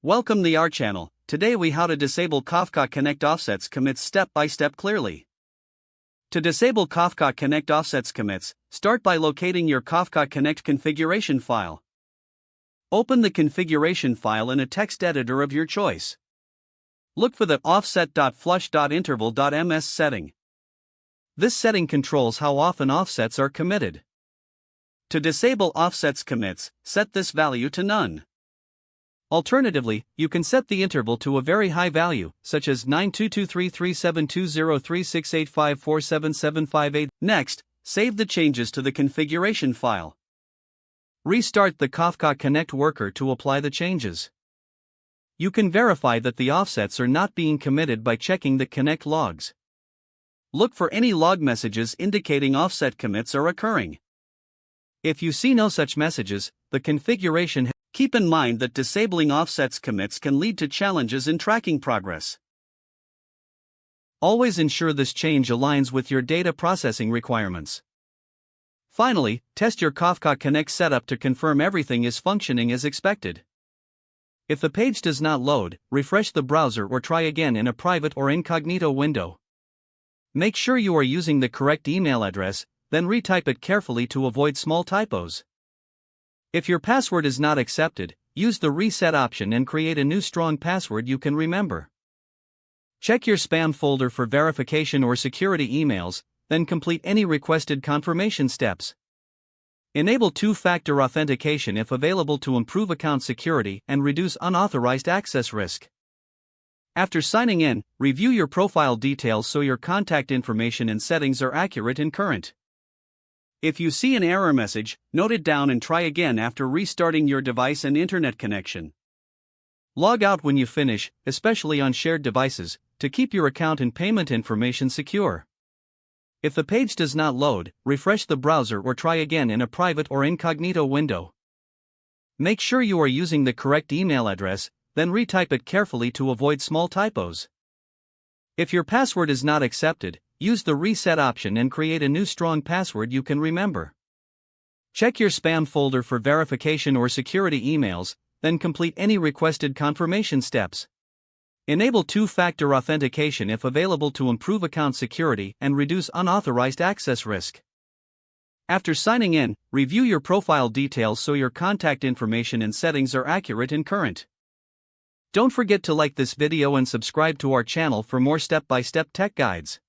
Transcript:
Welcome to our channel. Today we how to disable Kafka Connect offsets commits step by step clearly. To disable Kafka Connect offsets commits, start by locating your Kafka Connect configuration file. Open the configuration file in a text editor of your choice. Look for the offset.flush.interval.ms setting. This setting controls how often offsets are committed. To disable offsets commits, set this value to none. Alternatively, you can set the interval to a very high value, such as 922337203685477758. Next, save the changes to the configuration file. Restart the Kafka Connect worker to apply the changes. You can verify that the offsets are not being committed by checking the Connect logs. Look for any log messages indicating offset commits are occurring. If you see no such messages, the configuration. Keep in mind that disabling offsets commits can lead to challenges in tracking progress. Always ensure this change aligns with your data processing requirements. Finally, test your Kafka Connect setup to confirm everything is functioning as expected. If the page does not load, refresh the browser or try again in a private or incognito window. Make sure you are using the correct email address, then retype it carefully to avoid small typos. If your password is not accepted, use the reset option and create a new strong password you can remember. Check your spam folder for verification or security emails, then complete any requested confirmation steps. Enable two-factor authentication if available to improve account security and reduce unauthorized access risk. After signing in, review your profile details so your contact information and settings are accurate and current. If you see an error message, note it down and try again after restarting your device and internet connection. Log out when you finish, especially on shared devices, to keep your account and payment information secure. If the page does not load, refresh the browser or try again in a private or incognito window. Make sure you are using the correct email address, then retype it carefully to avoid small typos. If your password is not accepted, use the reset option and create a new strong password you can remember. Check your spam folder for verification or security emails, then complete any requested confirmation steps. Enable two-factor authentication if available to improve account security and reduce unauthorized access risk. After signing in, review your profile details so your contact information and settings are accurate and current. Don't forget to like this video and subscribe to our channel for more step-by-step tech guides.